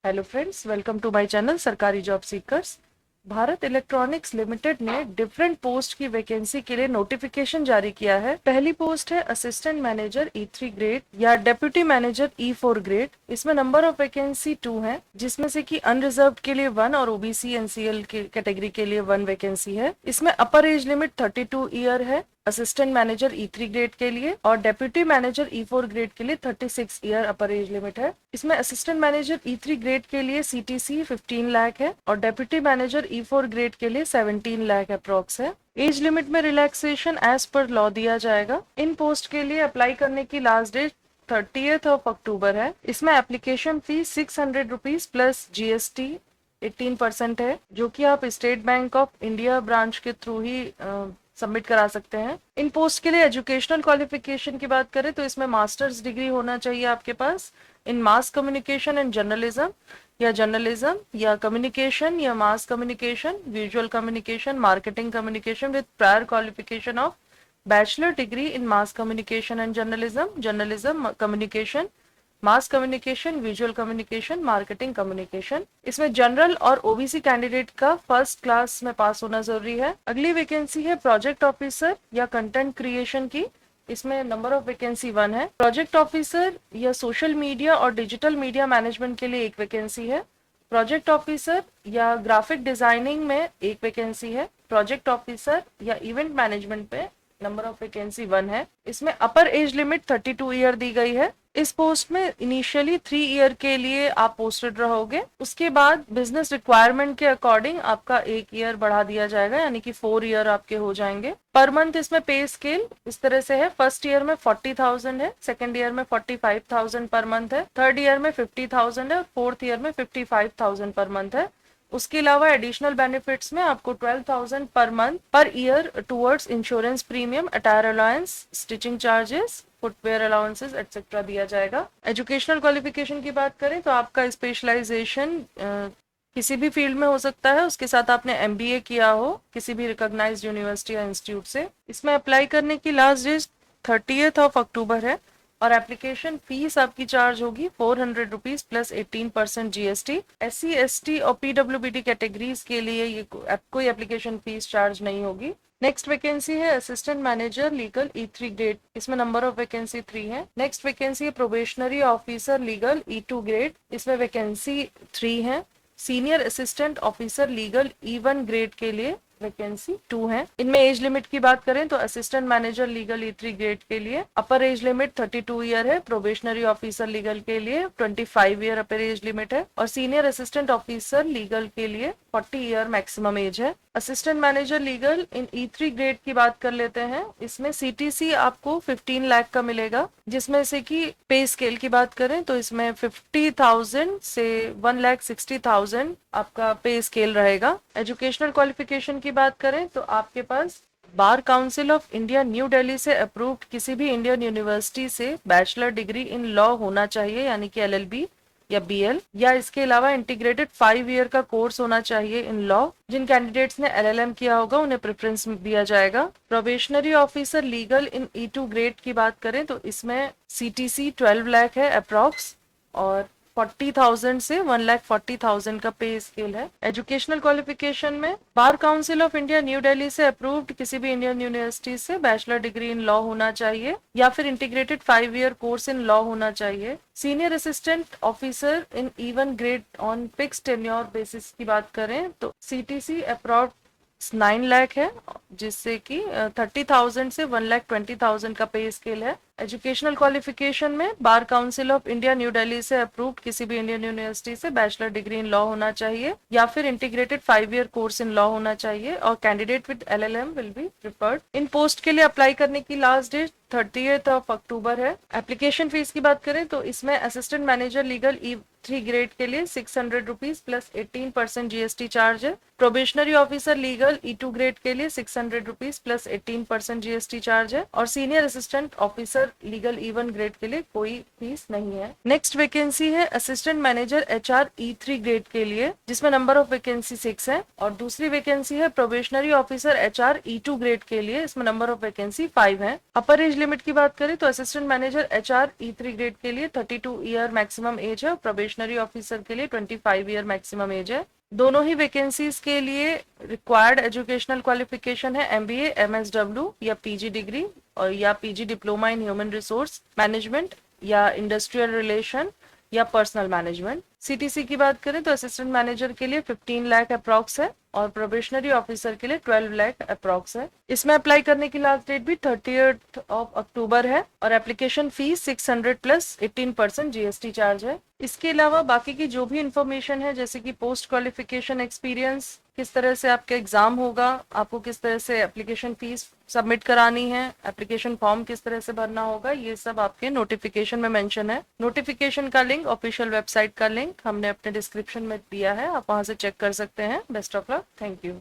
Hello friends, welcome to my channel सरकारी job seekers. Bharat electronics limited ने different post की vacancy के लिए नोटिफिकेशन जारी किया है। पहली पोस्ट है असिस्टेंट मैनेजर E3 ग्रेड या डेप्यूटी मैनेजर E4 ग्रेड। इसमें नंबर ऑफ वैकेंसी 2 है, जिसमें से कि अनरिजर्व्ड के लिए 1 और ओबीसी एनसीएल के कैटेगरी के लिए 1 वैकेंसी है। इसमें अपर एज लिमिट 32 ईयर है असिस्टेंट मैनेजर E3 ग्रेड के लिए, और डेप्यूटी मैनेजर E4 ग्रेड के लिए 36 ईयर अपर एज लिमिट है। इसमें असिस्टेंट मैनेजर E3 ग्रेड के लिए सीटीसी 15 लाख है और डेप्यूटी मैनेजर E4 ग्रेड के लिए 17 लाख अप्रोक्स है। एज लिमिट में रिलैक्सेशन एज पर लॉ दिया जाएगा। इन पोस्ट के लिए अप्लाई करने की last date 30th of October है। इसमें application fees 600 rupees plus GST 18% है, जो कि आप state bank of India branch के थ्रू ही सबमिट करा सकते हैं। इन पोस्ट के लिए एजुकेशनल क्वालिफिकेशन की बात करें तो इसमें मास्टर्स डिग्री होना चाहिए आपके पास इन मास कम्युनिकेशन एंड जर्नलिज्म या कम्युनिकेशन या mass communication, visual communication, marketing communication with prior qualification of bachelor degree in mass communication and journalism communication, mass communication, visual communication, marketing communication. इसमें general और OBC candidate का first class में पास होना जरूरी है। अगली वैकेंसी है प्रोजेक्ट ऑफिसर या कंटेंट क्रिएशन की। इसमें नंबर ऑफ वैकेंसी 1 है। प्रोजेक्ट ऑफिसर या सोशल मीडिया और डिजिटल मीडिया मैनेजमेंट के लिए एक वैकेंसी है। प्रोजेक्ट ऑफिसर या ग्राफिक डिजाइनिंग में एक वैकेंसी है। प्रोजेक्ट ऑफिसर या इवेंट मैनेजमेंट पे नंबर ऑफ वैकेंसी 1 है। इसमें अपर एज लिमिट 32 ईयर दी गई है। इस पोस्ट में इनिशियली 3 ईयर के लिए आप पोस्टेड रहोगे, उसके बाद बिजनेस रिक्वायरमेंट के अकॉर्डिंग आपका 1 ईयर बढ़ा दिया जाएगा, यानी कि 4 ईयर आपके हो जाएंगे। पर मंथ इसमें पे स्केल इस तरह से है। फर्स्ट ईयर में 40,000 है, सेकंड ईयर में 45,000 पर मंथ है, थर्ड ईयर में 50,000 है और फोर्थ ईयर में 55,000 पर मंथ है। उसके अलावा एडिशनल बेनिफिट्स में आपको 12,000 per month per year towards insurance premium, attire allowance, stitching charges, footwear allowances etcetera दिया जाएगा। एजुकेशनल क्वालिफिकेशन की बात करें तो आपका स्पेशलाइजेशन किसी भी फील्ड में हो सकता है, उसके साथ आपने एमबीए किया हो किसी भी रिकॉग्नाइज्ड यूनिवर्सिटी या इंस्टीट्यूट से। इसमें अप्लाई करने की last date 30th of October है और एप्लीकेशन फीस आपकी चार्ज होगी 400 rupees plus 18% GST. SC ST और PWBD कैटेगरीज के लिए ये कोई एप्लीकेशन फीस चार्ज नहीं होगी। नेक्स्ट वैकेंसी है assistant manager legal E3 grade. इसमें नंबर ऑफ वैकेंसी 3 है। नेक्स्ट वैकेंसी है probationary officer legal E2 grade. इसमें वैकेंसी 3 है। Senior assistant officer legal E1 grade के लिए वैकेंसी 2 है। इनमें एज लिमिट की बात करें तो assistant manager legal E3 grade के लिए अपर एज लिमिट 32 ईयर है। प्रोबेशनरी ऑफिसर लीगल के लिए 25 ईयर अपर एज लिमिट है और सीनियर असिस्टेंट ऑफिसर लीगल के लिए 40 ईयर मैक्सिमम एज है। Assistant manager legal in E3 grade की बात कर लेते हैं। इसमें सीटीसी आपको 15 लाख का मिलेगा, जिसमें से कि पे स्केल की बात करें तो इसमें 50,000 से 1,60,000 आपका पे स्केल रहेगा। एजुकेशनल क्वालिफिकेशन की बात करें तो आपके पास bar council of India new Delhi से अप्रूव्ड किसी भी इंडियन यूनिवर्सिटी से बैचलर डिग्री इन लॉ होना चाहिए, यानी कि LLB या BL, या इसके अलावा इंटीग्रेटेड 5 ईयर का कोर्स होना चाहिए इन लॉ। जिन कैंडिडेट्स ने LLM किया होगा उन्हें प्रेफरेंस दिया जाएगा। Probationary officer legal in E2 grade की बात करें तो इसमें CTC 12 लाख है अप्रॉक्स और 40,000 से 1,40,000 का पे स्केल है। एजुकेशनल क्वालिफिकेशन में बार council of India new Delhi से अप्रूव्ड किसी भी इंडियन यूनिवर्सिटी से बैचलर डिग्री इन लॉ होना चाहिए या फिर integrated 5 year course in law होना चाहिए। Senior assistant officer in E1 grade on fix tenure basis की बात करें तो CTC अप्रॉक्स 9 लाख है, जिससे कि 30,000 से 1,20,000 का पे स्केल है। एजुकेशनल क्वालिफिकेशन में बार council of India new Delhi से अप्रूव्ड किसी भी इंडियन यूनिवर्सिटी से बैचलर डिग्री इन लॉ होना चाहिए या फिर integrated 5 year course in law होना चाहिए और candidate with LLM will be preferred. In post के लिए अप्लाई करने की last date 30th of October है। एप्लीकेशन फीस की बात करें तो इसमें assistant manager legal E3 grade के लिए 600 रुपीज प्लस 18% जीएसटी चार्ज है। Probationary officer legal E2 grade के लिए 600 रुपीज प्लस 18% जीएसटी चार्ज है और senior assistant officer legal E1 grade के लिए कोई फीस नहीं है। नेक्स्ट वैकेंसी है assistant manager HR E3 grade के लिए, जिसमें नंबर ऑफ वैकेंसी 6 है और दूसरी वैकेंसी है probationary officer HR E2 grade के लिए, इसमें नंबर ऑफ वैकेंसी 5 है। अपर एज लिमिट की बात करें तो assistant manager HR E3 grade के लिए 32 ईयर मैक्सिमम एज है। प्रोबेशनरी प्रोबेशनरी ऑफिसर के लिए 25 ईयर मैक्सिमम एज है। दोनों ही वैकेंसीज के लिए रिक्वायर्ड एजुकेशनल क्वालिफिकेशन है एमबीए, एमएसडब्ल्यू या पीजी डिग्री और या PG diploma in human resource management या इंडस्ट्रियल रिलेशन या पर्सनल मैनेजमेंट। सीटीसी की बात करें तो असिस्टेंट मैनेजर के लिए 15 लाख अप्रॉक्स है और प्रोबेशनरी ऑफिसर के लिए 12 लाख अप्रॉक्स है। इसमें अप्लाई करने की लास्ट डेट भी 30 अक्टूबर है और application fees 600 plus 18% GST charge है। इसके अलावा बाकी की जो भी इंफॉर्मेशन है जैसे कि पोस्ट क्वालिफिकेशन एक्सपीरियंस, किस तरह से आपका एग्जाम होगा, आपको किस तरह से एप्लीकेशन फीस सबमिट करानी है, एप्लीकेशन फॉर्म किस तरह से भरना होगा, ये सब आपके नोटिफिकेशन में मेंशन है। नोटिफिकेशन का लिंक, ऑफिशियल वेबसाइट का लिंक हमने अपने डिस्क्रिप्शन में दिया है, आप वहां से चेक कर सकते हैं। Best of luck, thank you.